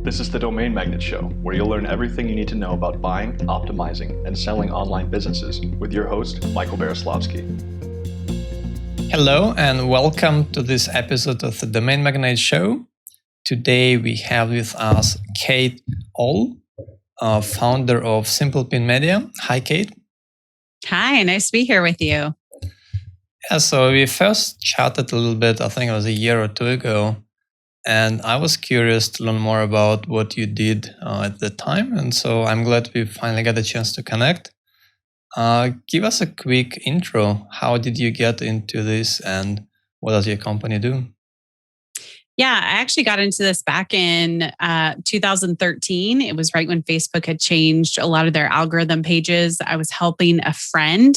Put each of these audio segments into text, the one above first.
This is the Domain Magnet Show, where you'll learn everything you need to know about buying, optimizing, and selling online businesses with your host, Michael Beroslavsky. Hello, and welcome to this episode of the Domain Magnet Show. Today we have with us Kate Oll, founder of Simple Pin Media. Hi, Kate. Hi, nice to be here with you. Yeah, so we first chatted a little bit, I think it was a year or two ago, and I was curious to learn more about what you did at the time, and so I'm glad we finally got a chance to connect. Give us a quick intro. How did you get into this, and what does your company do? Yeah, I actually got into this back in 2013. It was right when Facebook had changed a lot of their algorithm pages. I was helping a friend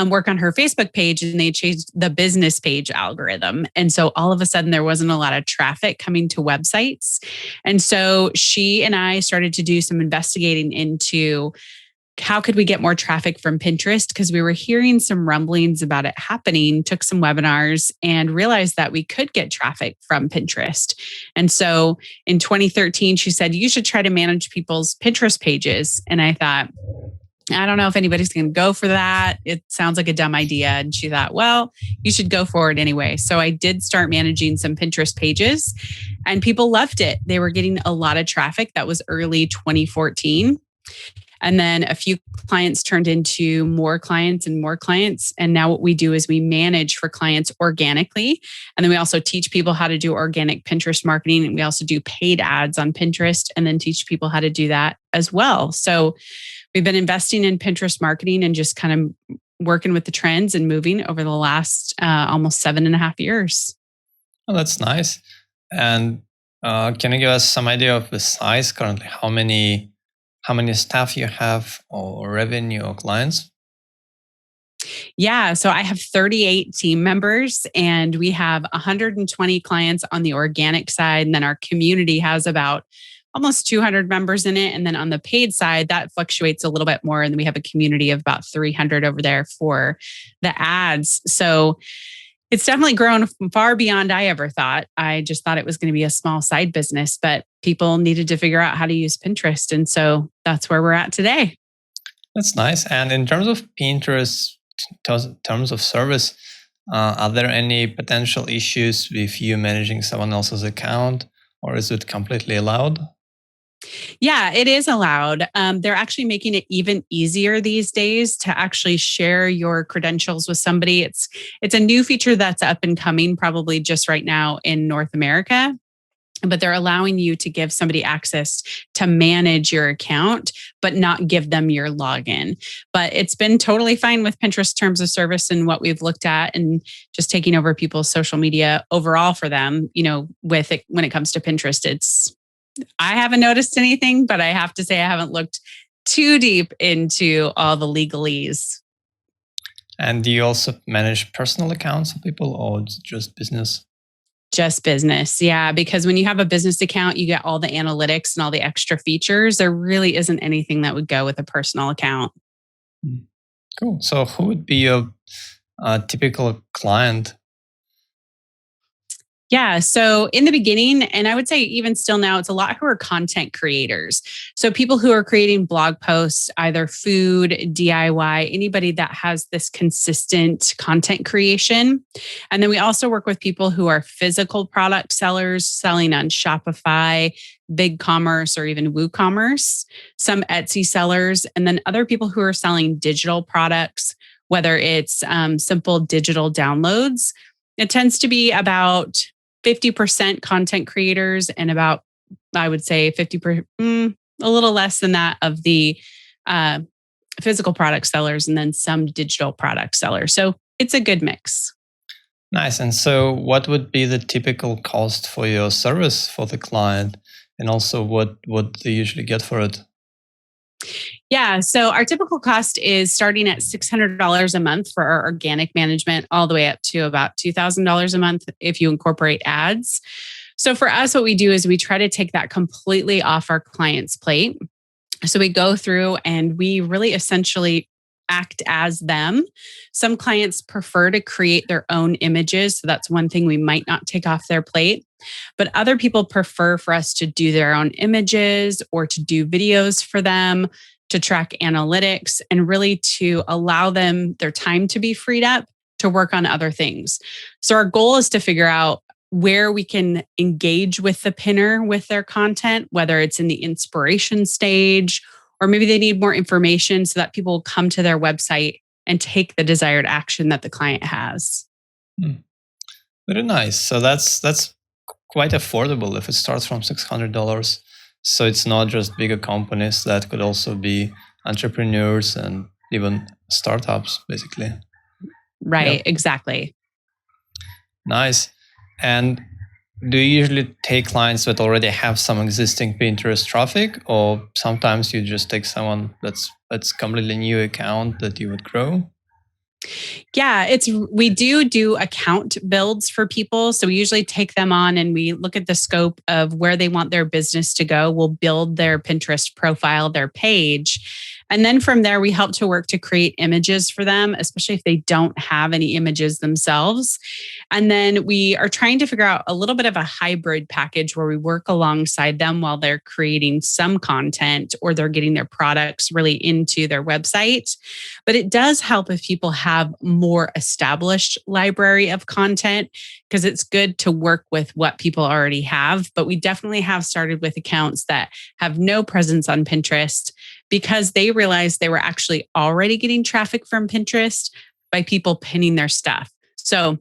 work on her Facebook page, and they changed the business page algorithm. And so all of a sudden, there wasn't a lot of traffic coming to websites. And so she and I started to do some investigating into how could we get more traffic from Pinterest? Because we were hearing some rumblings about it happening, took some webinars and realized that we could get traffic from Pinterest. And so in 2013, she said, you should try to manage people's Pinterest pages. And I thought, I don't know if anybody's going to go for that. It sounds like a dumb idea. And she thought, well, you should go for it anyway. So I did start managing some Pinterest pages and people loved it. They were getting a lot of traffic. That was early 2014. And then a few clients turned into more clients and more clients. And now what we do is we manage for clients organically. And then we also teach people how to do organic Pinterest marketing. And we also do paid ads on Pinterest and then teach people how to do that as well. So we've been investing in Pinterest marketing and just kind of working with the trends and moving over the last almost 7.5 years. Oh, that's nice. And can you give us some idea of the size currently? How many staff you have or revenue or clients? Yeah, so I have 38 team members and we have 120 clients on the organic side. And then our community has about almost 200 members in it. And then on the paid side, that fluctuates a little bit more. And we have a community of about 300 over there for the ads. So it's definitely grown far beyond I ever thought. I just thought it was going to be a small side business, but people needed to figure out how to use Pinterest. And so that's where we're at today. That's nice. And in terms of Pinterest, in terms of service, are there any potential issues with you managing someone else's account, or is it completely allowed? Yeah, it is allowed. They're actually making it even easier these days to actually share your credentials with somebody. It's a new feature that's up and coming probably just right now in North America, but they're allowing you to give somebody access to manage your account, but not give them your login. But it's been totally fine with Pinterest terms of service and what we've looked at and just taking over people's social media overall for them, with it when it comes to Pinterest. I haven't noticed anything, but I have to say I haven't looked too deep into all the legalese. And do you also manage personal accounts of people or just business? Just business, yeah. Because when you have a business account, you get all the analytics and all the extra features. There really isn't anything that would go with a personal account. Cool. So who would be your typical client? Yeah. So in the beginning, and I would say even still now, it's a lot who are content creators. So people who are creating blog posts, either food, DIY, anybody that has this consistent content creation. And then we also work with people who are physical product sellers selling on Shopify, BigCommerce, or even WooCommerce, some Etsy sellers, and then other people who are selling digital products, whether it's simple digital downloads. It tends to be about 50% content creators and about, I would say 50%, a little less than that of the physical product sellers and then some digital product sellers. So it's a good mix. Nice. And so what would be the typical cost for your service for the client? And also what they usually get for it? Yeah. So our typical cost is starting at $600 a month for our organic management, all the way up to about $2,000 a month if you incorporate ads. So for us, what we do is we try to take that completely off our client's plate. So we go through and we really essentially act as them. Some clients prefer to create their own images. So that's one thing we might not take off their plate. But other people prefer for us to do their own images or to do videos for them, to track analytics, and really to allow them their time to be freed up to work on other things. So our goal is to figure out where we can engage with the pinner with their content, whether it's in the inspiration stage, or maybe they need more information so that people will come to their website and take the desired action that the client has. Very nice. So that's quite affordable if it starts from $600. So it's not just bigger companies, that could also be entrepreneurs and even startups, basically. Right, Yep. exactly. Nice. And do you usually take clients that already have some existing Pinterest traffic, or sometimes you just take someone that's completely new account that you would grow? Yeah, we do account builds for people. So we usually take them on and we look at the scope of where they want their business to go. We'll build their Pinterest profile, their page. And then from there, we help to work to create images for them, especially if they don't have any images themselves. And then we are trying to figure out a little bit of a hybrid package where we work alongside them while they're creating some content or they're getting their products really into their website. But it does help if people have more established library of content, because it's good to work with what people already have. But we definitely have started with accounts that have no presence on Pinterest because they realized they were actually already getting traffic from Pinterest by people pinning their stuff. So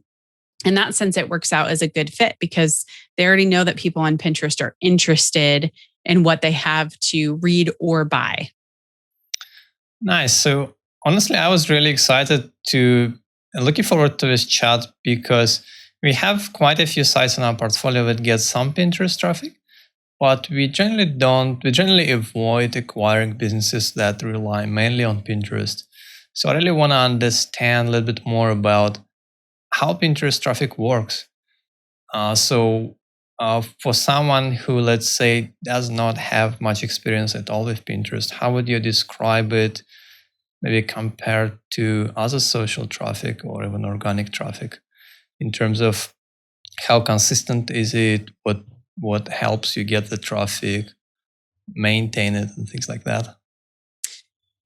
in that sense, it works out as a good fit because they already know that people on Pinterest are interested in what they have to read or buy. Nice. So honestly, I was really excited to looking forward to this chat because we have quite a few sites in our portfolio that get some Pinterest traffic, but we generally don't. We generally avoid acquiring businesses that rely mainly on Pinterest. So I really want to understand a little bit more about how Pinterest traffic works. For someone who, let's say, does not have much experience at all with Pinterest, how would you describe it, maybe compared to other social traffic or even organic traffic, in terms of how consistent is it, what helps you get the traffic, maintain it, and things like that?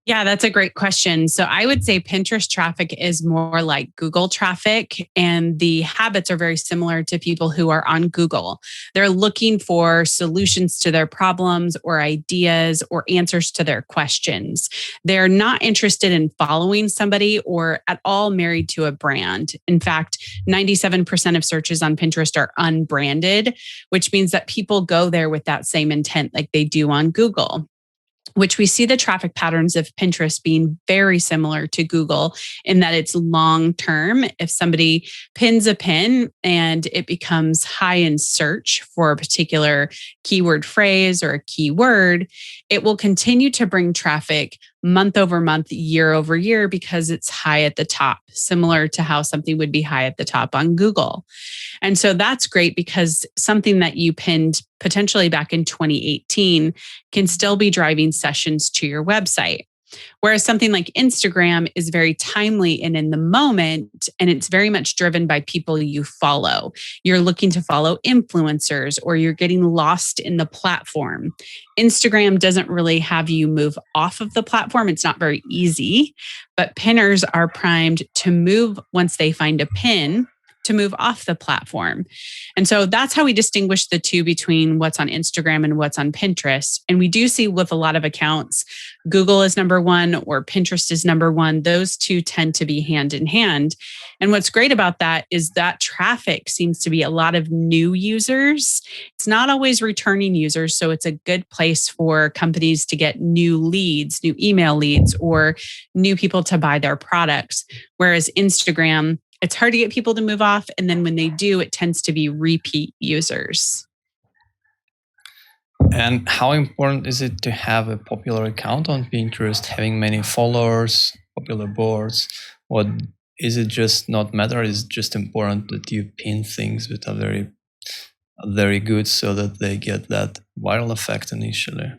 Yeah, that's a great question. So I would say Pinterest traffic is more like Google traffic, and the habits are very similar to people who are on Google. They're looking for solutions to their problems or ideas or answers to their questions. They're not interested in following somebody or at all married to a brand. In fact, 97% of searches on Pinterest are unbranded, which means that people go there with that same intent like they do on Google, which we see the traffic patterns of Pinterest being very similar to Google in that it's long term. If somebody pins a pin and it becomes high in search for a particular keyword phrase or a keyword, it will continue to bring traffic month over month, year over year, because it's high at the top, similar to how something would be high at the top on Google. And so that's great because something that you pinned potentially back in 2018 can still be driving sessions to your website. Whereas something like Instagram is very timely and in the moment, and it's very much driven by people you follow. You're looking to follow influencers or you're getting lost in the platform. Instagram doesn't really have you move off of the platform. It's not very easy, but pinners are primed to move once they find a pin, to move off the platform. And so that's how we distinguish the two between what's on Instagram and what's on Pinterest. And we do see with a lot of accounts, Google is number one or Pinterest is number one. Those two tend to be hand in hand. And what's great about that is that traffic seems to be a lot of new users. It's not always returning users. So it's a good place for companies to get new leads, new email leads, or new people to buy their products. Whereas Instagram, it's hard to get people to move off. And then when they do, it tends to be repeat users. And how important is it to have a popular account on Pinterest, having many followers, popular boards? Or is it just not matter? Is it just important that you pin things that are very, very good so that they get that viral effect initially?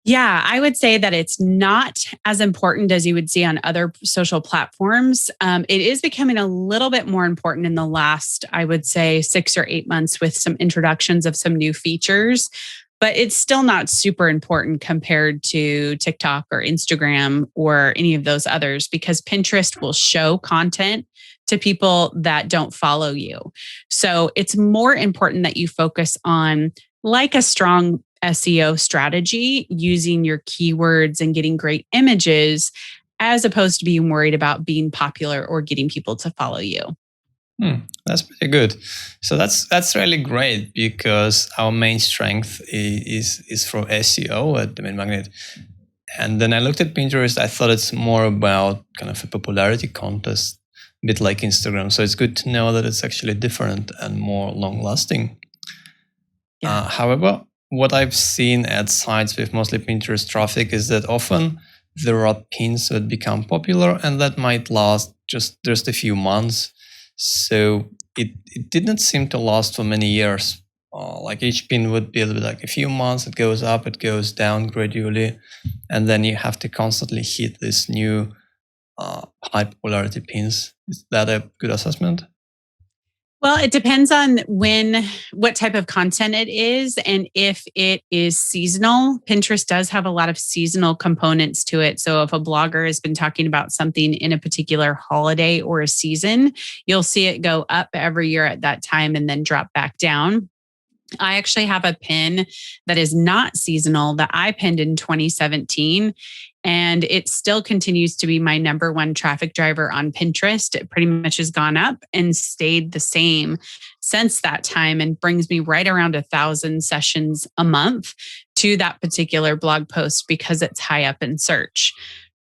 Yeah, I would say that it's not as important as you would see on other social platforms. It is becoming a little bit more important in the last, I would say, 6 or 8 months with some introductions of some new features, but it's still not super important compared to TikTok or Instagram or any of those others because Pinterest will show content to people that don't follow you. So it's more important that you focus on like a strong SEO strategy using your keywords and getting great images as opposed to being worried about being popular or getting people to follow you. That's pretty good. So that's really great because our main strength is for SEO at Domain Magnet. And then I looked at Pinterest. I thought it's more about kind of a popularity contest, a bit like Instagram. So it's good to know that it's actually different and more long-lasting. Yeah. However, what I've seen at sites with mostly Pinterest traffic is that often there are pins that become popular and that might last just a few months. So it didn't seem to last for many years. Like each pin would be like a few months, it goes up, it goes down gradually. And then you have to constantly hit this new high popularity pins. Is that a good assessment? Well, it depends on what type of content it is. And if it is seasonal, Pinterest does have a lot of seasonal components to it. So if a blogger has been talking about something in a particular holiday or a season, you'll see it go up every year at that time and then drop back down. I actually have a pin that is not seasonal that I pinned in 2017. And it still continues to be my number one traffic driver on Pinterest. It pretty much has gone up and stayed the same since that time and brings me right around 1,000 sessions a month to that particular blog post because it's high up in search.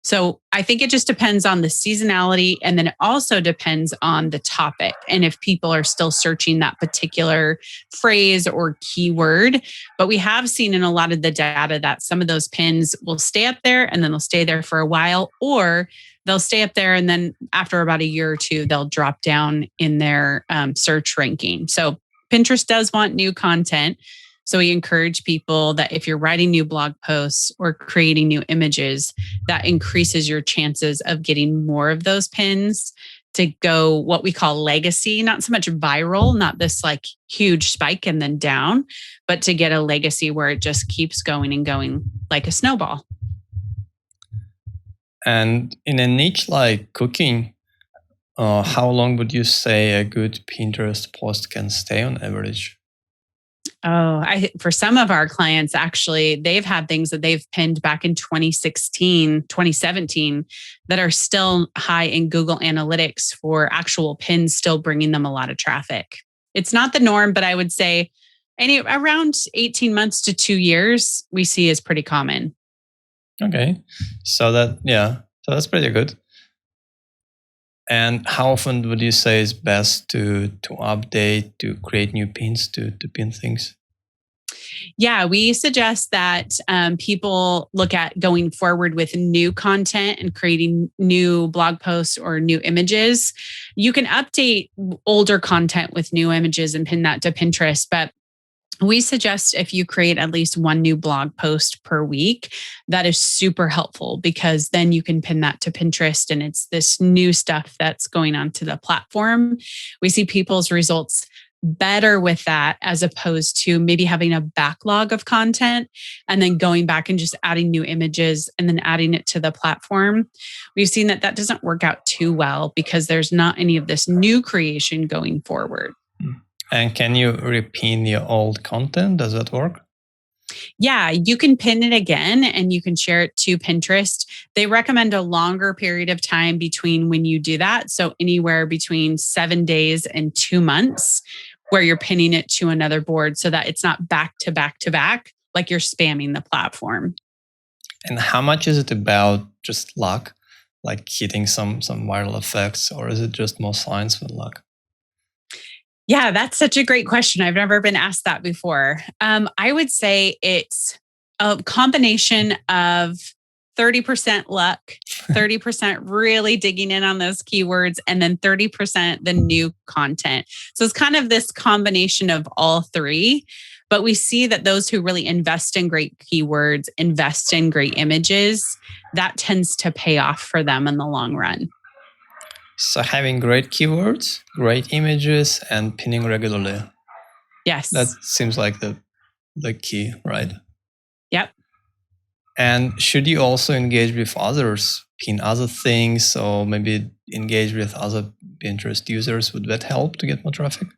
So I think it just depends on the seasonality, and then it also depends on the topic and if people are still searching that particular phrase or keyword. But we have seen in a lot of the data that some of those pins will stay up there and then they'll stay there for a while, or they'll stay up there and then after about a year or two, they'll drop down in their search ranking. So Pinterest does want new content. So we encourage people that if you're writing new blog posts or creating new images, that increases your chances of getting more of those pins to go what we call legacy, not so much viral, not this like huge spike and then down, but to get a legacy where it just keeps going and going like a snowball. And in a niche like cooking, how long would you say a good Pinterest post can stay on average? Oh, for some of our clients, actually, they've had things that they've pinned back in 2016, 2017 that are still high in Google Analytics for actual pins, still bringing them a lot of traffic. It's not the norm, but I would say around 18 months to 2 years, we see is pretty common. Okay. So that's pretty good. And how often would you say is best to update, to create new pins, to pin things? Yeah, we suggest that people look at going forward with new content and creating new blog posts or new images. You can update older content with new images and pin that to Pinterest, but we suggest if you create at least one new blog post per week, that is super helpful because then you can pin that to Pinterest and it's this new stuff that's going onto the platform. We see people's results better with that as opposed to maybe having a backlog of content and then going back and just adding new images and then adding it to the platform. We've seen that doesn't work out too well because there's not any of this new creation going forward. And can you repin your old content? Does that work? Yeah, you can pin it again and you can share it to Pinterest. They recommend a longer period of time between when you do that. So anywhere between 7 days and 2 months where you're pinning it to another board so that it's not back to back to back, like you're spamming the platform. And how much is it about just luck, like hitting some viral effects, or is it just more science than luck? Yeah, that's such a great question. I've never been asked that before. I would say it's a combination of 30% luck, 30% really digging in on those keywords, and then 30% the new content. So it's kind of this combination of all three. But we see that those who really invest in great keywords, invest in great images, that tends to pay off for them in the long run. So having great keywords, great images, and pinning regularly. Yes. That seems like the key, right? Yep. And should you also engage with others, pin other things, or maybe engage with other Pinterest users? Would that help to get more traffic?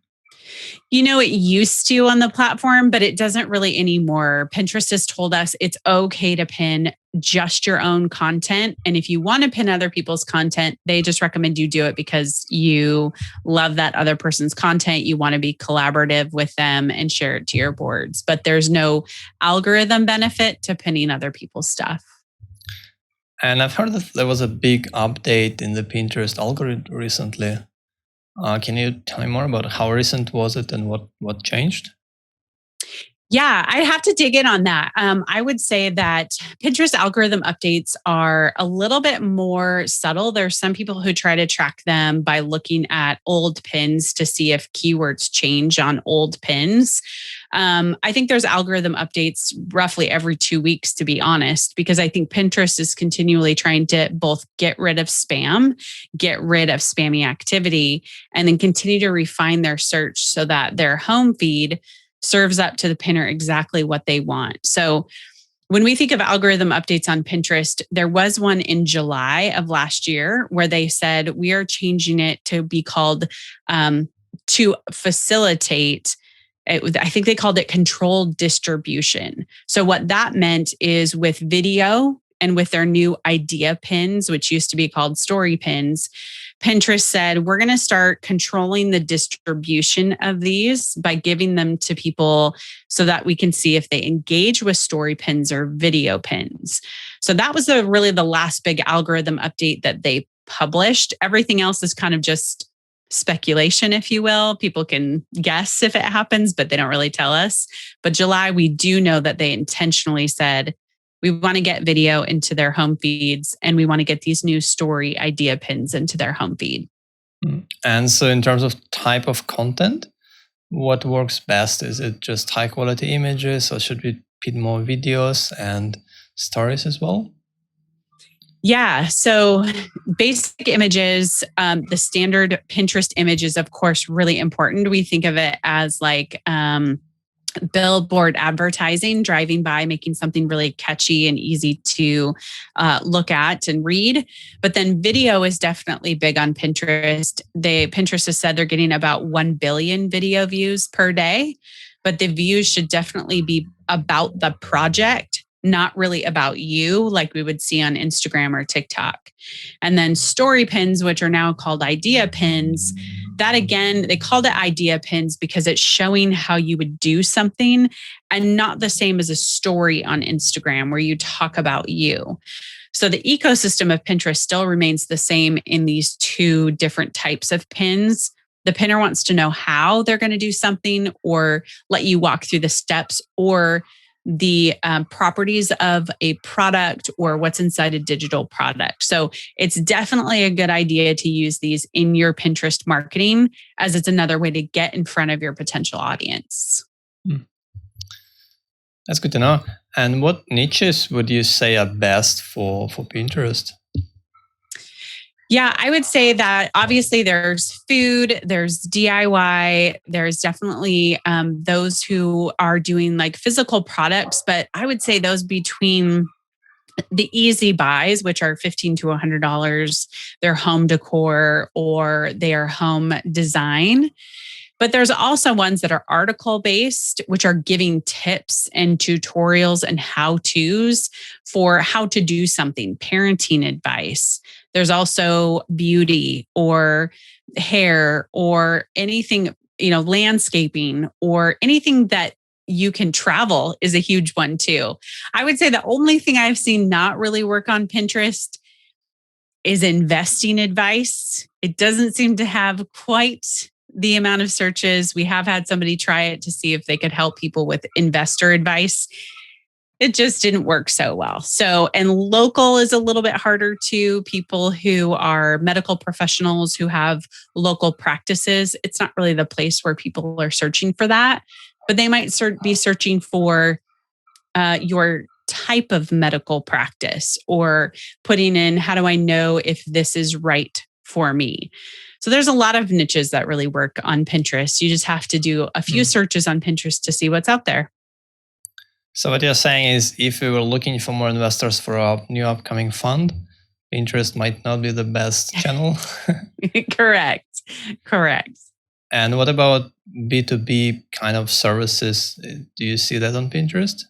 It used to on the platform, but it doesn't really anymore. Pinterest has told us it's okay to pin just your own content. And if you want to pin other people's content, they just recommend you do it because you love that other person's content. You want to be collaborative with them and share it to your boards. But there's no algorithm benefit to pinning other people's stuff. And I've heard that there was a big update in the Pinterest algorithm recently. Can you tell me more about how recent was it and what changed? Yeah, I have to dig in on that. I would say that Pinterest algorithm updates are a little bit more subtle. There's some people who try to track them by looking at old pins to see if keywords change on old pins. I think there's algorithm updates roughly every 2 weeks, to be honest, because I think Pinterest is continually trying to both get rid of spam, get rid of spammy activity, and then continue to refine their search so that their home feed serves up to the pinner exactly what they want. So when we think of algorithm updates on Pinterest, there was one in July of last year where they said we are changing it to be called to facilitate. I think they called it controlled distribution. So what that meant is with video and with their new idea pins, which used to be called story pins, Pinterest said, we're going to start controlling the distribution of these by giving them to people so that we can see if they engage with story pins or video pins. So that was really the last big algorithm update that they published. Everything else is kind of just speculation, if you will. People can guess if it happens, but they don't really tell us. But July, we do know that they intentionally said, we want to get video into their home feeds and we want to get these new story idea pins into their home feed. And so in terms of type of content, what works best? Is it just high quality images or should we pin more videos and stories as well? Yeah. So basic images, the standard Pinterest image is, of course, really important. We think of it as like billboard advertising, driving by, making something really catchy and easy to look at and read. But then video is definitely big on Pinterest. Pinterest has said they're getting about 1 billion video views per day, but the views should definitely be about the project, not really about you, like we would see on Instagram or TikTok. And then story pins, which are now called idea pins, that again, they called it idea pins because it's showing how you would do something and not the same as a story on Instagram where you talk about you. So the ecosystem of Pinterest still remains the same in these two different types of pins. The pinner wants to know how they're going to do something or let you walk through the steps or the properties of a product or what's inside a digital product. So it's definitely a good idea to use these in your Pinterest marketing as it's another way to get in front of your potential audience. That's good to know. And what niches would you say are best for Pinterest? Yeah, I would say that obviously there's food, there's DIY, there's definitely those who are doing like physical products, but I would say those between the easy buys, which are $15 to $100, they're home decor or they are home design. But there's also ones that are article based, which are giving tips and tutorials and how-tos for how to do something, parenting advice. There's also beauty or hair or anything, landscaping or anything that you can travel is a huge one too. I would say the only thing I've seen not really work on Pinterest is investing advice. It doesn't seem to have quite the amount of searches. We have had somebody try it to see if they could help people with investor advice. it just didn't work so well. So, and local is a little bit harder too. People who are medical professionals who have local practices, it's not really the place where people are searching for that, but they might be searching for your type of medical practice, or putting in, how do I know if this is right for me? So there's a lot of niches that really work on Pinterest. You just have to do a few searches on Pinterest to see what's out there. So what you're saying is, if we were looking for more investors for our new upcoming fund, Pinterest might not be the best channel. Correct. And what about B2B kind of services? Do you see that on Pinterest?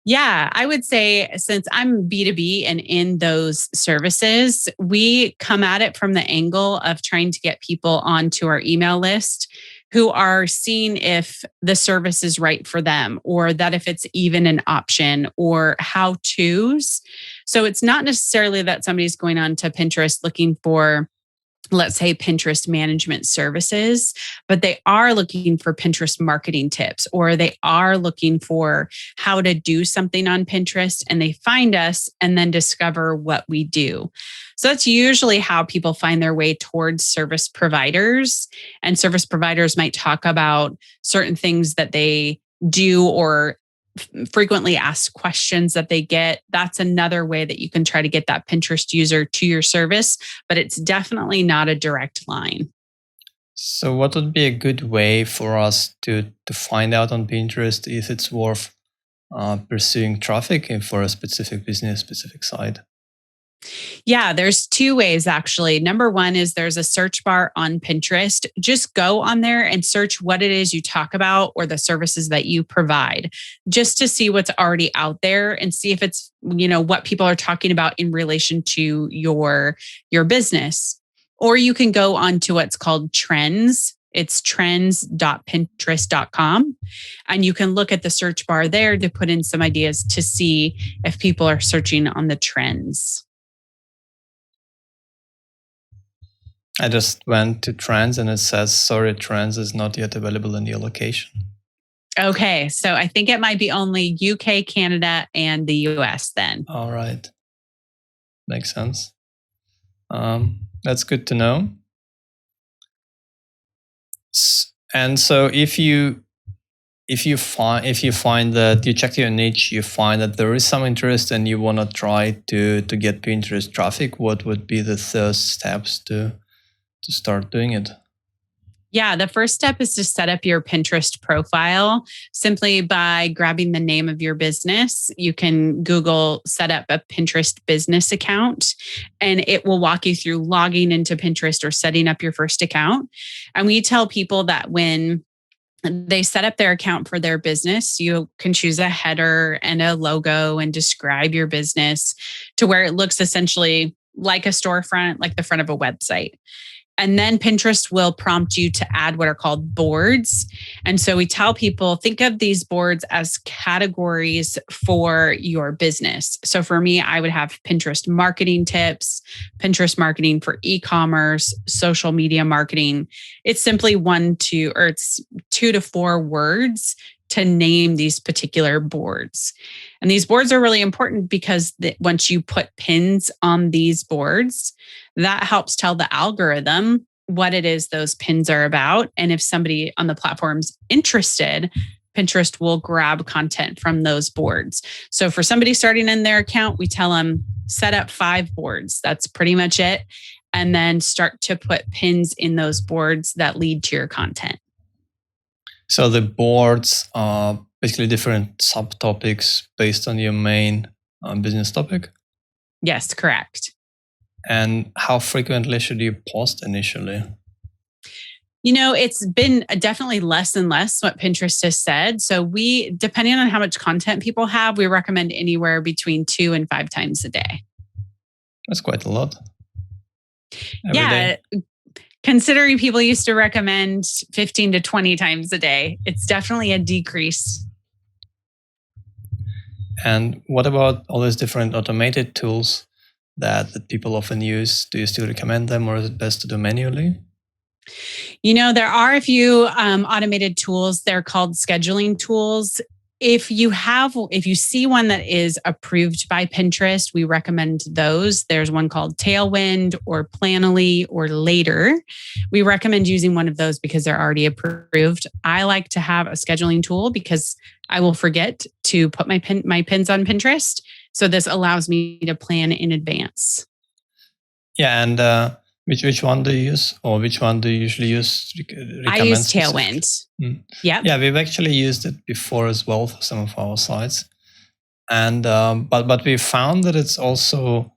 Yeah, I would say, since I'm B2B and in those services, we come at it from the angle of trying to get people onto our email list who are seeing if the service is right for them, or that if it's even an option, or how-tos. So it's not necessarily that somebody's going on to Pinterest looking for, let's say, Pinterest management services, but they are looking for Pinterest marketing tips, or they are looking for how to do something on Pinterest, and they find us and then discover what we do. So that's usually how people find their way towards service providers. And service providers might talk about certain things that they do, or frequently asked questions that they get. That's another way that you can try to get that Pinterest user to your service, but it's definitely not a direct line. So what would be a good way for us to find out on Pinterest if it's worth pursuing traffic for a specific business, specific site? Yeah, there's two ways actually. Number one is there's a search bar on Pinterest. Just go on there and search what it is you talk about, or the services that you provide, just to see what's already out there and see if it's, what people are talking about in relation to your business. Or you can go on to what's called trends. It's trends.pinterest.com. And you can look at the search bar there to put in some ideas to see if people are searching on the trends. I just went to Trends and it says, sorry, Trends is not yet available in your location. Okay, so I think it might be only UK, Canada, and the US then. All right. Makes sense. That's good to know. And so if you find that you check your niche, you find that there is some interest and you want to try to get Pinterest traffic, what would be the first steps to start doing it? Yeah, the first step is to set up your Pinterest profile simply by grabbing the name of your business. You can Google set up a Pinterest business account, and it will walk you through logging into Pinterest or setting up your first account. And we tell people that when they set up their account for their business, you can choose a header and a logo and describe your business to where it looks essentially like a storefront, like the front of a website. And then Pinterest will prompt you to add what are called boards. And so we tell people, think of these boards as categories for your business. So for me, I would have Pinterest marketing tips, Pinterest marketing for e-commerce, social media marketing. It's simply it's 2 to 4 words to name these particular boards. And these boards are really important because once you put pins on these boards, that helps tell the algorithm what it is those pins are about. And if somebody on the platform's interested, Pinterest will grab content from those boards. So for somebody starting in their account, we tell them set up 5 boards. That's pretty much it. And then start to put pins in those boards that lead to your content. So the boards are basically different subtopics based on your main business topic? Yes, correct. And how frequently should you post initially? It's been definitely less and less what Pinterest has said. So depending on how much content people have, we recommend anywhere between 2 and 5 times a day. That's quite a lot. Every day. Considering people used to recommend 15 to 20 times a day, it's definitely a decrease. And what about all these different automated tools that people often use? Do you still recommend them, or is it best to do manually? There are a few automated tools. They're called scheduling tools. If you see one that is approved by Pinterest, we recommend those. There's one called Tailwind or Planoly or Later. We recommend using one of those because they're already approved. I like to have a scheduling tool because I will forget to put my pins on Pinterest. So this allows me to plan in advance. Yeah, and which one do you use, or which one do you usually use? I use Tailwind. Yeah, we've actually used it before as well for some of our sites, and but we found that it's also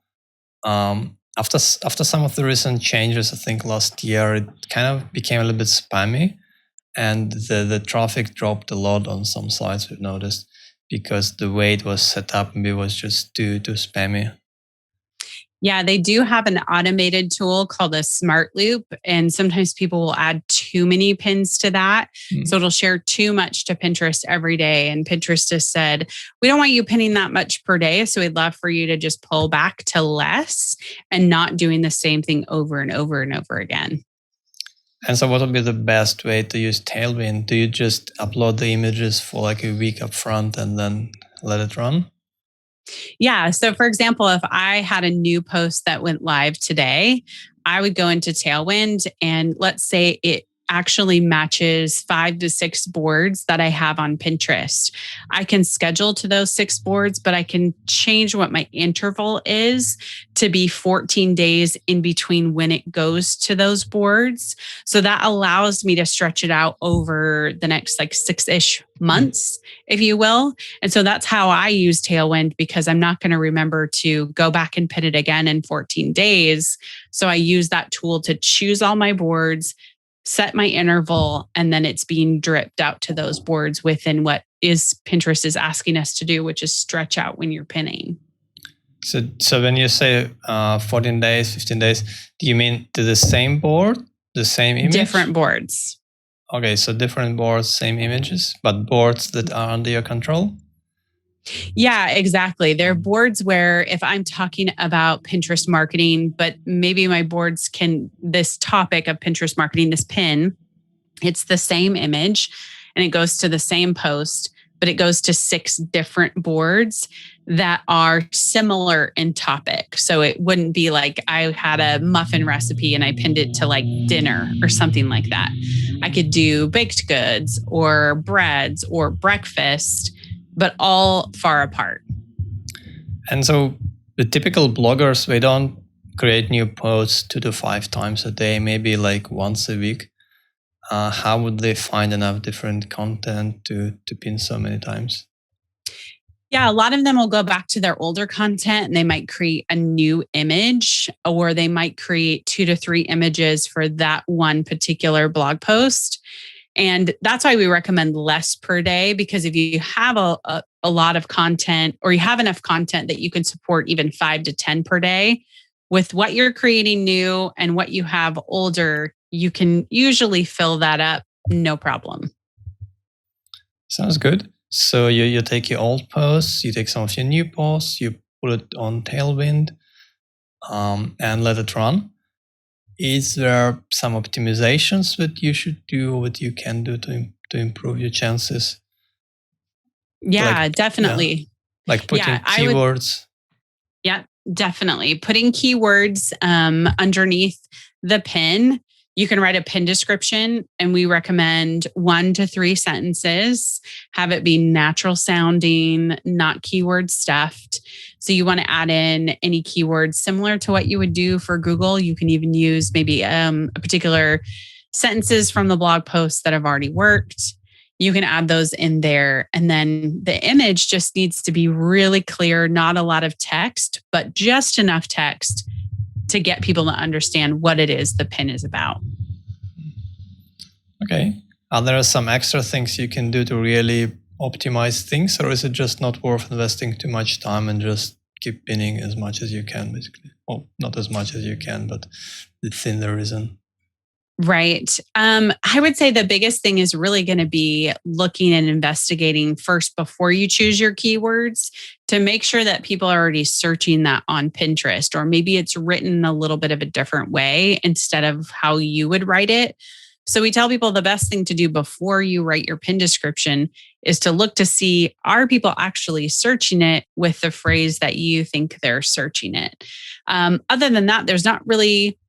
after some of the recent changes, I think last year, it kind of became a little bit spammy, and the traffic dropped a lot on some sites. We've noticed because the way it was set up maybe was just too spammy. Yeah, they do have an automated tool called a smart loop. And sometimes people will add too many pins to that. So it'll share too much to Pinterest every day. And Pinterest has said, we don't want you pinning that much per day. So we'd love for you to just pull back to less and not doing the same thing over and over and over again. And so what would be the best way to use Tailwind? Do you just upload the images for like a week up front and then let it run? Yeah. So for example, if I had a new post that went live today, I would go into Tailwind and let's say it actually matches 5 to 6 boards that I have on Pinterest. I can schedule to those 6 boards, but I can change what my interval is to be 14 days in between when it goes to those boards. So that allows me to stretch it out over the next like 6-ish months, if you will. And so that's how I use Tailwind, because I'm not going to remember to go back and pin it again in 14 days. So I use that tool to choose all my boards, set my interval, and then it's being dripped out to those boards within what Pinterest is asking us to do, which is stretch out when you're pinning. So when you say 14 days, 15 days, do you mean to the same board, the same image? Different boards. Okay, so different boards, same images, but boards that are under your control? Yeah, exactly. There are boards where if I'm talking about Pinterest marketing, but maybe my boards this topic of Pinterest marketing, this pin, it's the same image and it goes to the same post, but it goes to 6 different boards that are similar in topic. So it wouldn't be like I had a muffin recipe and I pinned it to like dinner or something like that. I could do baked goods or breads or breakfast, but all far apart. And so the typical bloggers, they don't create new posts 2 to 5 times a day, maybe like once a week. How would they find enough different content to pin so many times? Yeah, a lot of them will go back to their older content and they might create a new image, or they might create 2 to 3 images for that one particular blog post. And that's why we recommend less per day, because if you have a lot of content, or you have enough content that you can support even 5 to 10 per day, with what you're creating new and what you have older, you can usually fill that up, no problem. Sounds good. So you take your old posts, you take some of your new posts, you put it on Tailwind and let it run. Is there some optimizations that you should do, or what you can do to improve your chances? Yeah, definitely. Yeah, like putting keywords. Yeah, definitely. Putting keywords underneath the pin. You can write a pin description, and we recommend 1 to 3 sentences. Have it be natural sounding, not keyword stuffed. So you want to add in any keywords similar to what you would do for Google. You can even use maybe a particular sentences from the blog posts that have already worked. You can add those in there. And then the image just needs to be really clear, not a lot of text, but just enough text to get people to understand what it is the pin is about. Okay. Are there some extra things you can do to really optimize things, or is it just not worth investing too much time and just keep pinning as much as you can, basically? Well, not as much as you can, but within the reason. Right. I would say the biggest thing is really going to be looking and investigating first before you choose your keywords to make sure that people are already searching that on Pinterest, or maybe it's written a little bit of a different way instead of how you would write it. So we tell people the best thing to do before you write your pin description is to look to see, are people actually searching it with the phrase that you think they're searching it? Other than that, there's not really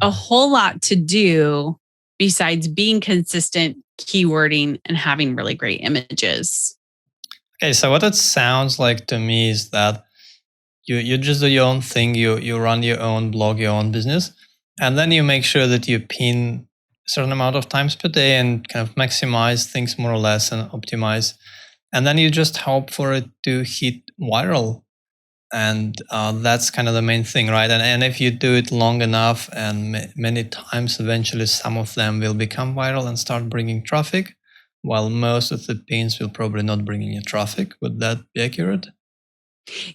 a whole lot to do besides being consistent, keywording, and having really great images. Okay, so what it sounds like to me is that you just do your own thing, you run your own blog, your own business, and then you make sure that you pin a certain amount of times per day and kind of maximize things more or less and optimize. And then you just hope for it to hit viral. And that's kind of the main thing, right? And if you do it long enough and many times, eventually some of them will become viral and start bringing traffic, while most of the pins will probably not bring any traffic. Would that be accurate?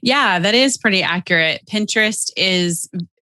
Yeah, that is pretty accurate. Pinterest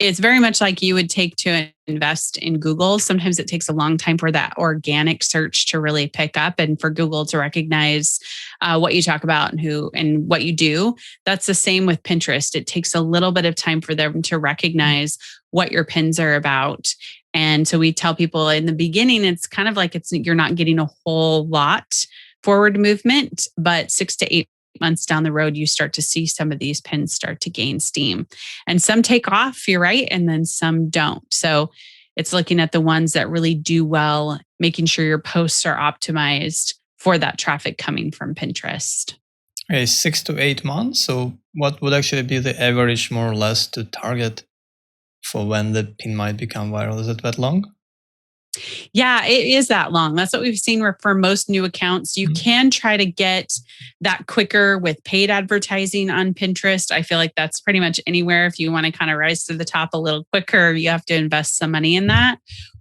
it's very much like you would take to invest in Google. Sometimes it takes a long time for that organic search to really pick up and for Google to recognize what you talk about and what you do. That's the same with Pinterest. It takes a little bit of time for them to recognize what your pins are about. And so we tell people in the beginning, it's kind of like you're not getting a whole lot forward movement, but 6 to 8 months down the road, you start to see some of these pins start to gain steam. And some take off, you're right, and then some don't. So it's looking at the ones that really do well, making sure your posts are optimized for that traffic coming from Pinterest. Okay, 6 to 8 months. So what would actually be the average more or less to target for when the pin might become viral? Is it that long? Yeah, it is that long. That's what we've seen for most new accounts. You can try to get that quicker with paid advertising on Pinterest. I feel like that's pretty much anywhere. If you want to kind of rise to the top a little quicker, you have to invest some money in that.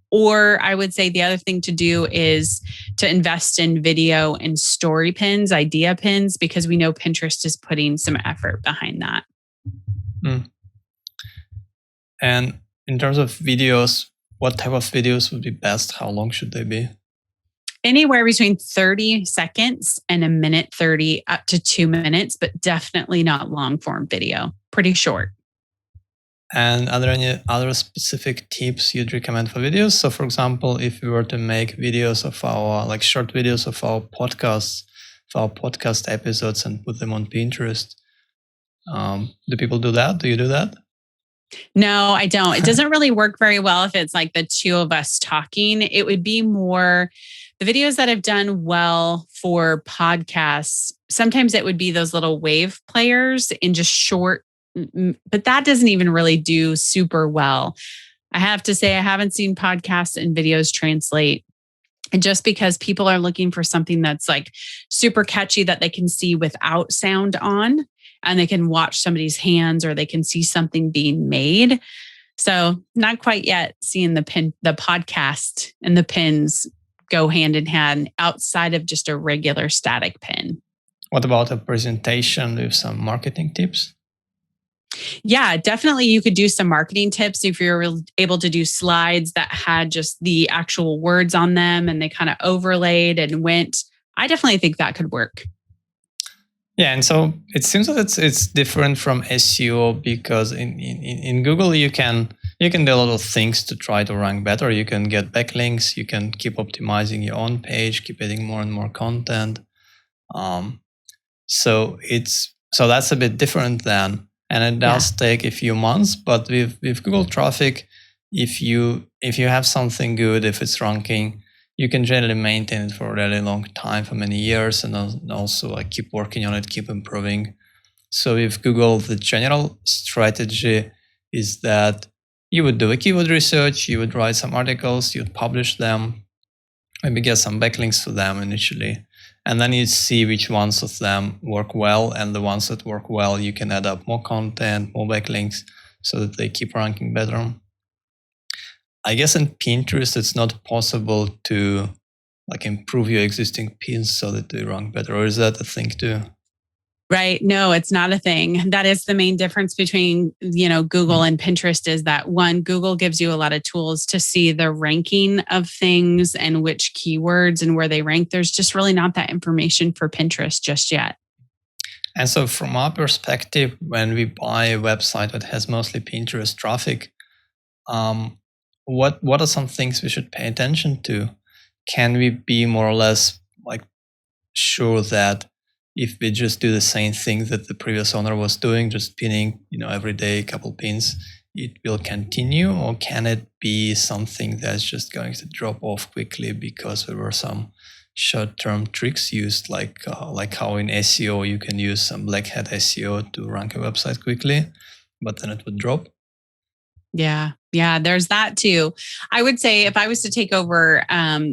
Or I would say the other thing to do is to invest in video and story pins, idea pins, because we know Pinterest is putting some effort behind that. And in terms of videos, what type of videos would be best? How long should they be? Anywhere between 30 seconds and 1:30 up to 2 minutes, but definitely not long form video. Pretty short. And are there any other specific tips you'd recommend for videos? So for example, if we were to make videos of our, like short videos of our podcasts, for our podcast episodes and put them on Pinterest, do people do that? Do you do that? No, I don't. It doesn't really work very well if it's like the two of us talking. It would be more the videos that have done well for podcasts. Sometimes it would be those little wave players in just short, but that doesn't even really do super well. I have to say, I haven't seen podcasts and videos translate. And just because people are looking for something that's like super catchy that they can see without sound on, and they can watch somebody's hands or they can see something being made. So not quite yet seeing the podcast and the pins go hand in hand outside of just a regular static pin. What about a presentation with some marketing tips? Yeah, definitely. You could do some marketing tips if you're able to do slides that had just the actual words on them and they kind of overlaid and went. I definitely think that could work. Yeah, and so it seems that it's different from SEO because in Google you can do a lot of things to try to rank better. You can get backlinks, you can keep optimizing your own page, keep adding more and more content. So that's a bit different then, and it does take a few months. But with Google traffic, if you have something good, if it's ranking, you can generally maintain it for a really long time, for many years, and also like keep working on it, keep improving. So with Google, the general strategy is that you would do a keyword research, you would write some articles, you'd publish them, maybe get some backlinks for them initially, and then you see which ones of them work well, and the ones that work well, you can add up more content, more backlinks, so that they keep ranking better. I guess in Pinterest, it's not possible to like improve your existing pins so that they rank better, or is that a thing too? Right. No, it's not a thing. That is the main difference between, Google and Pinterest is that one, Google gives you a lot of tools to see the ranking of things and which keywords and where they rank. There's just really not that information for Pinterest just yet. And so from our perspective, when we buy a website that has mostly Pinterest traffic, what are some things we should pay attention to? Can we be more or less like sure that if we just do the same thing that the previous owner was doing, just pinning, every day a couple pins, it will continue? Or can it be something that's just going to drop off quickly because there were some short-term tricks used, like how in SEO you can use some black hat SEO to rank a website quickly, but then it would drop? Yeah, there's that too. I would say if I was to take over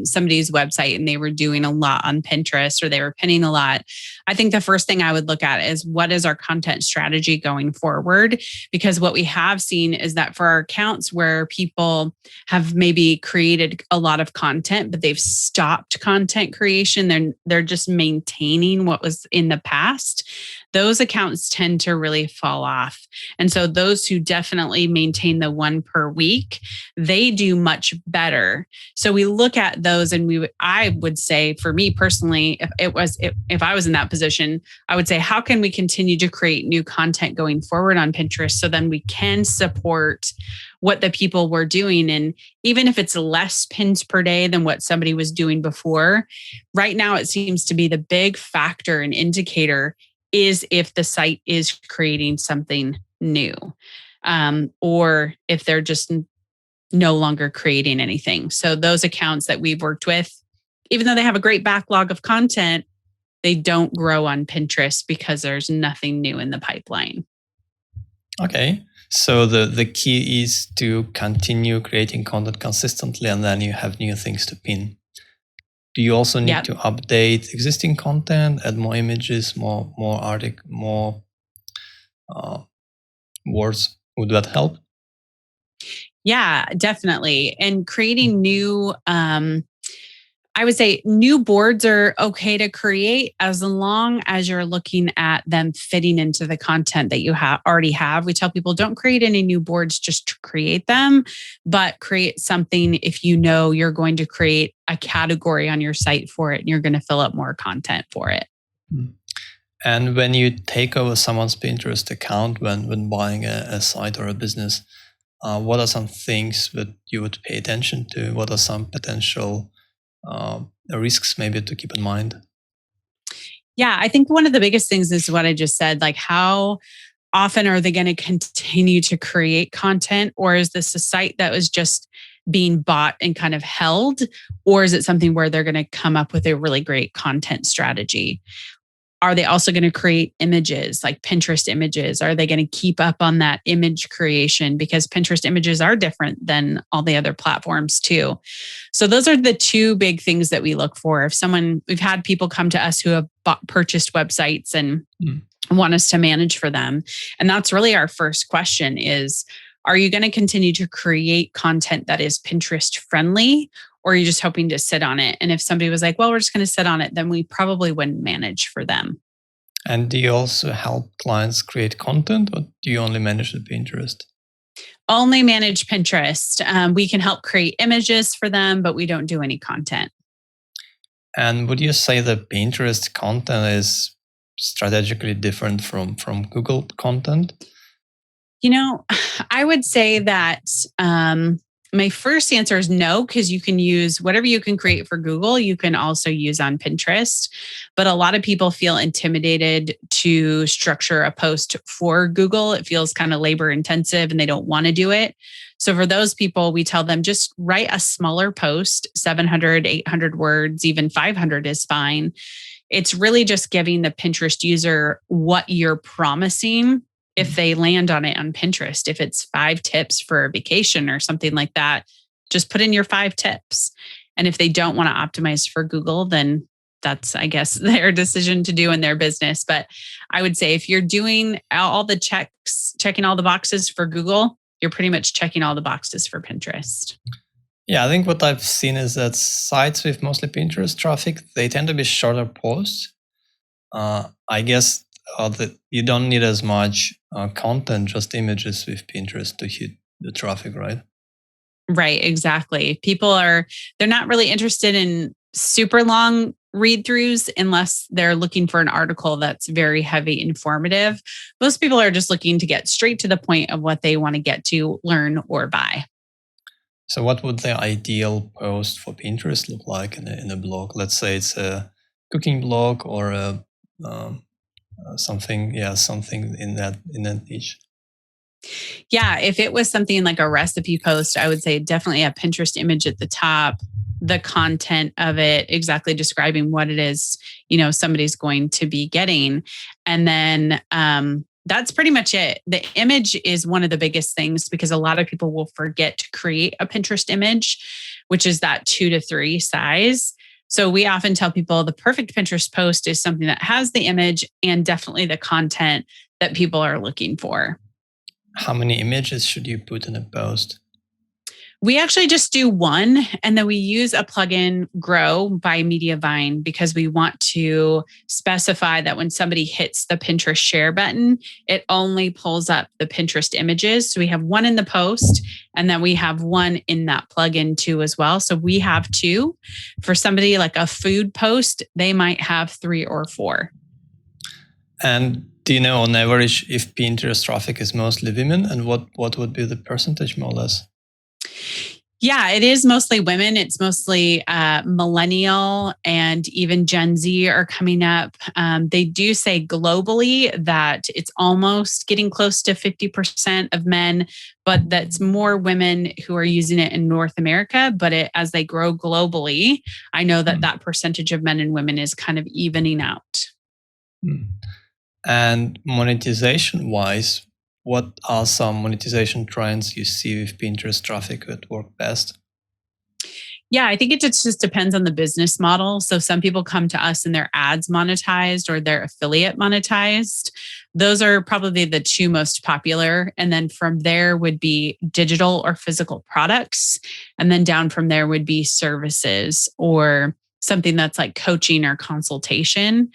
somebody's website and they were doing a lot on Pinterest or they were pinning a lot, I think the first thing I would look at is what is our content strategy going forward? Because what we have seen is that for our accounts where people have maybe created a lot of content, but they've stopped content creation, they're just maintaining what was in the past. Those accounts tend to really fall off. And so those who definitely maintain the one per week, they do much better. So we look at those and I would say for me personally, if I was in that position, I would say, how can we continue to create new content going forward on Pinterest so then we can support what the people were doing? And even if it's less pins per day than what somebody was doing before, right now it seems to be the big factor and indicator is if the site is creating something new, or if they're just no longer creating anything. So those accounts that we've worked with, even though they have a great backlog of content, they don't grow on Pinterest because there's nothing new in the pipeline. Okay. So the key is to continue creating content consistently, and then you have new things to pin. Do you also need to update existing content, add more images, more words? Would that help? Yeah, definitely. And creating new, I would say new boards are okay to create as long as you're looking at them fitting into the content that you already have. We tell people don't create any new boards just to create them, but create something if you know you're going to create a category on your site for it and you're going to fill up more content for it. And when you take over someone's Pinterest account, when buying a site or a business, what are some things that you would pay attention to? What are some potential risks maybe to keep in mind? Yeah, I think one of the biggest things is what I just said, like how often are they going to continue to create content? Or is this a site that was just being bought and kind of held? Or is it something where they're going to come up with a really great content strategy? Are they also going to create images like Pinterest images? Are they going to keep up on that image creation? Because Pinterest images are different than all the other platforms too. So those are the two big things that we look for. We've had people come to us who have purchased websites and want us to manage for them. And that's really our first question is, are you going to continue to create content that is Pinterest friendly? Or are you just hoping to sit on it? And if somebody was like, well, we're just going to sit on it, then we probably wouldn't manage for them. And do you also help clients create content, or do you only manage the Pinterest? Only manage Pinterest. We can help create images for them, but we don't do any content. And would you say that Pinterest content is strategically different from Google content? I would say that my first answer is no, because you can use whatever you can create for Google, you can also use on Pinterest. But a lot of people feel intimidated to structure a post for Google. It feels kind of labor intensive and they don't want to do it. So for those people, we tell them just write a smaller post, 700, 800 words, even 500 is fine. It's really just giving the Pinterest user what you're promising if they land on it on Pinterest. If it's 5 tips for a vacation or something like that, just put in your 5 tips. And if they don't want to optimize for Google, then that's, I guess, their decision to do in their business. But I would say if you're doing all the checking all the boxes for Google, you're pretty much checking all the boxes for Pinterest. Yeah, I think what I've seen is that sites with mostly Pinterest traffic, they tend to be shorter posts. I guess that you don't need as much content, just images with Pinterest to hit the traffic, right? Right, exactly. They're not really interested in super long read-throughs unless they're looking for an article that's very heavy informative. Most people are just looking to get straight to the point of what they want to get to, learn, or buy. So what would the ideal post for Pinterest look like in a blog? Let's say it's a cooking blog or something in that niche. Yeah, if it was something like a recipe post, I would say definitely a Pinterest image at the top, the content of it, exactly describing what it is, somebody's going to be getting. And then that's pretty much it. The image is one of the biggest things because a lot of people will forget to create a Pinterest image, which is that 2:3 size. So we often tell people the perfect Pinterest post is something that has the image and definitely the content that people are looking for. How many images should you put in a post? We actually just do one, and then we use a plugin, Grow by Mediavine, because we want to specify that when somebody hits the Pinterest share button, it only pulls up the Pinterest images. So we have one in the post, and then we have one in that plugin too as well. So we have two. For somebody like a food post, they might have 3 or 4. And do you know on average if Pinterest traffic is mostly women, and what would be the percentage more or less? Yeah, it is mostly women. It's mostly millennial and even Gen Z are coming up. They do say globally that it's almost getting close to 50% of men, but that's more women who are using it in North America. But as they grow globally, I know that percentage of men and women is kind of evening out. And monetization-wise, what are some monetization trends you see with Pinterest traffic that work best? Yeah, I think it just depends on the business model. So some people come to us and their ads monetized or their affiliate monetized. Those are probably the two most popular. And then from there would be digital or physical products. And then down from there would be services or something that's like coaching or consultation.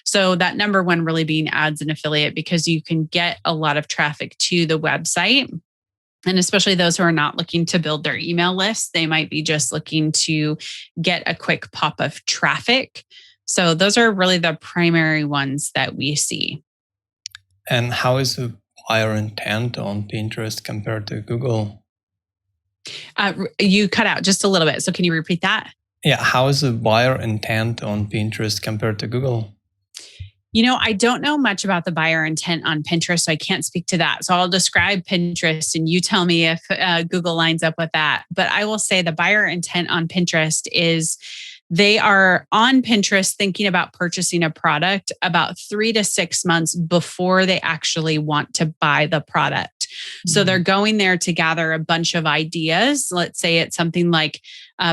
So that number one really being ads and affiliate, because you can get a lot of traffic to the website. And especially those who are not looking to build their email list, they might be just looking to get a quick pop of traffic. So those are really the primary ones that we see. And how is the buyer intent on Pinterest compared to Google? You cut out just a little bit. So can you repeat that? Yeah, how is the buyer intent on Pinterest compared to Google? I don't know much about the buyer intent on Pinterest, so I can't speak to that. So I'll describe Pinterest and you tell me if Google lines up with that. But I will say the buyer intent on Pinterest is they are on Pinterest thinking about purchasing a product about 3 to 6 months before they actually want to buy the product. So they're going there to gather a bunch of ideas. Let's say it's something like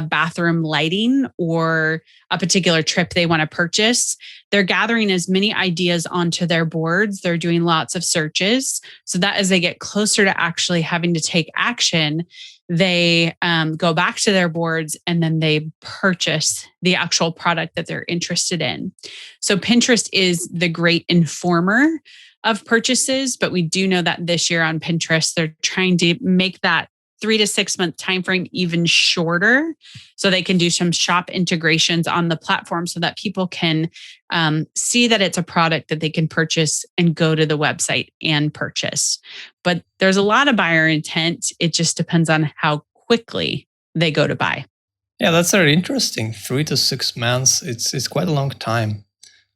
bathroom lighting or a particular trip they want to purchase. They're gathering as many ideas onto their boards. They're doing lots of searches so that as they get closer to actually having to take action, they go back to their boards and then they purchase the actual product that they're interested in. So Pinterest is the great informer of purchases, but we do know that this year on Pinterest, they're trying to make that 3 to 6 month timeframe even shorter so they can do some shop integrations on the platform so that people can see that it's a product that they can purchase and go to the website and purchase. But there's a lot of buyer intent. It just depends on how quickly they go to buy. Yeah, that's very interesting. 3 to 6 months, it's quite a long time.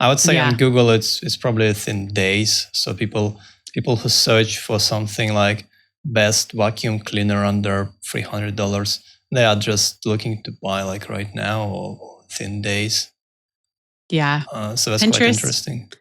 I would say on Google, it's probably within days. So people who search for something like best vacuum cleaner under $300, they are just looking to buy like right now or within days. Yeah. So that's Pinterest, quite interesting.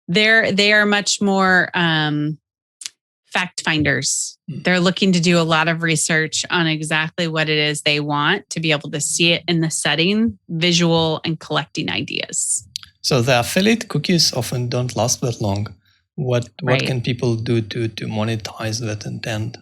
They are much more fact finders. They're looking to do a lot of research on exactly what it is they want to be able to see it in the setting, visual, and collecting ideas. So the affiliate cookies often don't last that long. What can people do to monetize that intent?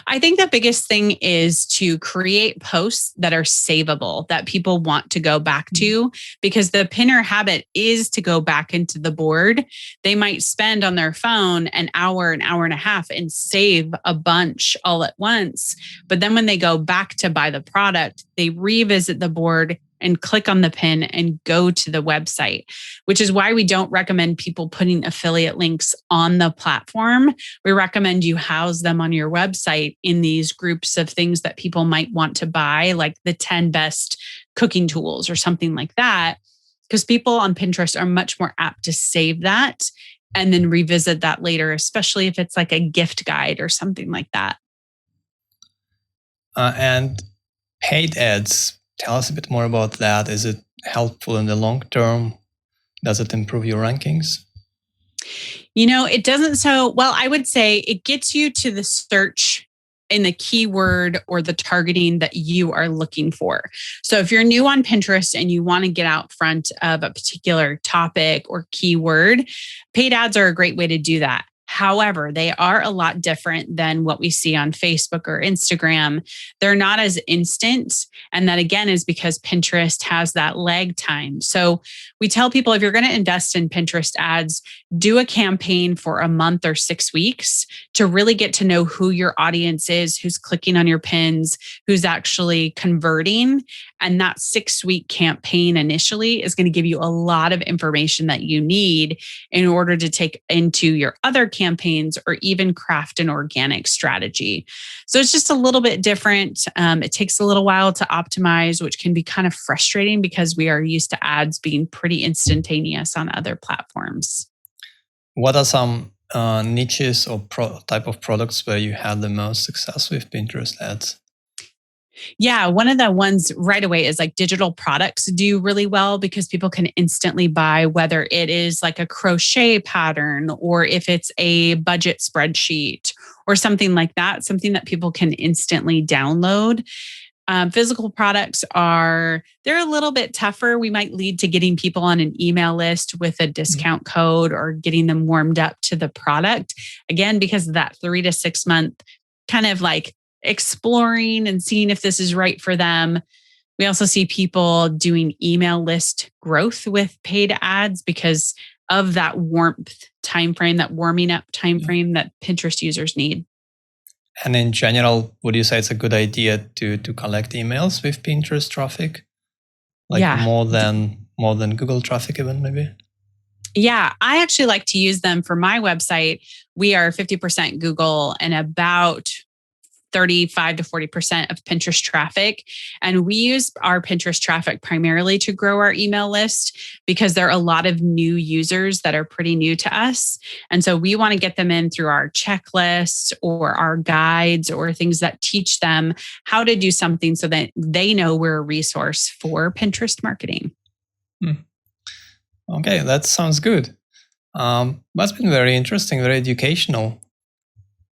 I think the biggest thing is to create posts that are savable, that people want to go back to, because the pinner habit is to go back into the board. They might spend on their phone an hour and a half and save a bunch all at once. But then when they go back to buy the product, they revisit the board and click on the pin and go to the website, which is why we don't recommend people putting affiliate links on the platform. We recommend you house them on your website in these groups of things that people might want to buy, like the 10 best cooking tools or something like that, because people on Pinterest are much more apt to save that and then revisit that later, especially if it's like a gift guide or something like that. And paid ads, tell us a bit more about that. Is it helpful in the long term? Does it improve your rankings? It doesn't so well. I would say it gets you to the search in the keyword or the targeting that you are looking for. So if you're new on Pinterest and you want to get out front of a particular topic or keyword, paid ads are a great way to do that. However, they are a lot different than what we see on Facebook or Instagram. They're not as instant. And that again is because Pinterest has that lag time. So we tell people if you're going to invest in Pinterest ads, do a campaign for a month or 6 weeks to really get to know who your audience is, who's clicking on your pins, who's actually converting. And that 6-week campaign initially is going to give you a lot of information that you need in order to take into your other campaigns or even craft an organic strategy. So it's just a little bit different. It takes a little while to optimize, which can be kind of frustrating because we are used to ads being pretty instantaneous on other platforms. What are some niches or type of products where you had the most success with Pinterest ads? Yeah, one of the ones right away is like digital products do really well because people can instantly buy, whether it is like a crochet pattern or if it's a budget spreadsheet or something like that, something that people can instantly download. Physical products they're a little bit tougher. We might lead to getting people on an email list with a discount code or getting them warmed up to the product. Again, because of that 3 to 6 month kind of like exploring and seeing if this is right for them. We also see people doing email list growth with paid ads because of that warmth timeframe, that warming up timeframe that Pinterest users need. And in general, would you say it's a good idea to collect emails with Pinterest traffic? More than Google traffic even maybe? Yeah, I actually like to use them for my website. We are 50% Google and about 35 to 40% of Pinterest traffic. And we use our Pinterest traffic primarily to grow our email list because there are a lot of new users that are pretty new to us. And so we want to get them in through our checklists or our guides or things that teach them how to do something so that they know we're a resource for Pinterest marketing. Okay, that sounds good. That's been very interesting, very educational.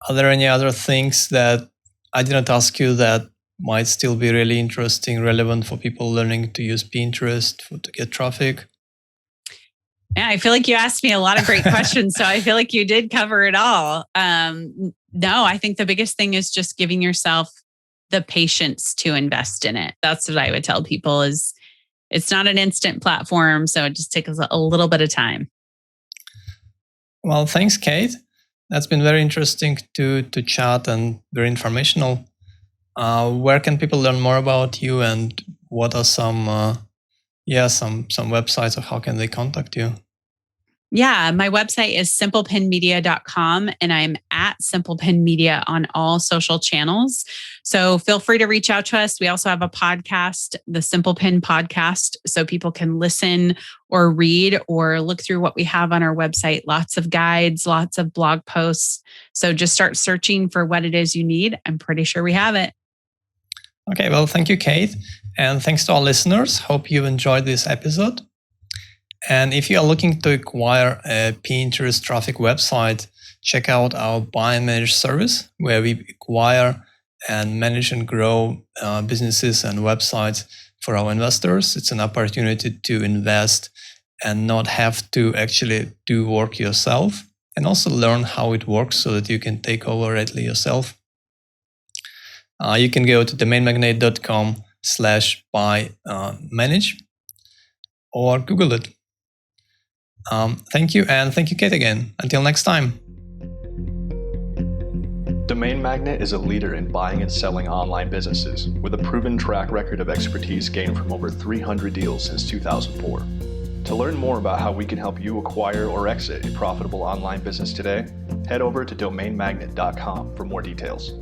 Are there any other things that I didn't ask you that might still be really interesting, relevant for people learning to use Pinterest to get traffic? Yeah, I feel like you asked me a lot of great questions, so I feel like you did cover it all. No, I think the biggest thing is just giving yourself the patience to invest in it. That's what I would tell people is it's not an instant platform, so it just takes a little bit of time. Well, thanks, Kate. That's been very interesting to chat and very informational. Where can people learn more about you, and what are some websites, or how can they contact you? Yeah, my website is simplepinmedia.com, and I'm at simplepinmedia on all social channels. So feel free to reach out to us. We also have a podcast, the Simple Pin Podcast, so people can listen or read or look through what we have on our website. Lots of guides, lots of blog posts. So just start searching for what it is you need. I'm pretty sure we have it. Okay, well, thank you, Kate. And thanks to our listeners. Hope you enjoyed this episode. And if you are looking to acquire a Pinterest traffic website, check out our Buy and Manage service, where we acquire and manage and grow businesses and websites for our investors. It's an opportunity to invest and not have to actually do work yourself, and also learn how it works so that you can take over readily yourself. You can go to domainmagnate.com/buy-manage or Google it. Thank you, and thank you, Kate, again. Until next time. Domain Magnet is a leader in buying and selling online businesses with a proven track record of expertise gained from over 300 deals since 2004. To learn more about how we can help you acquire or exit a profitable online business today, head over to domainmagnet.com for more details.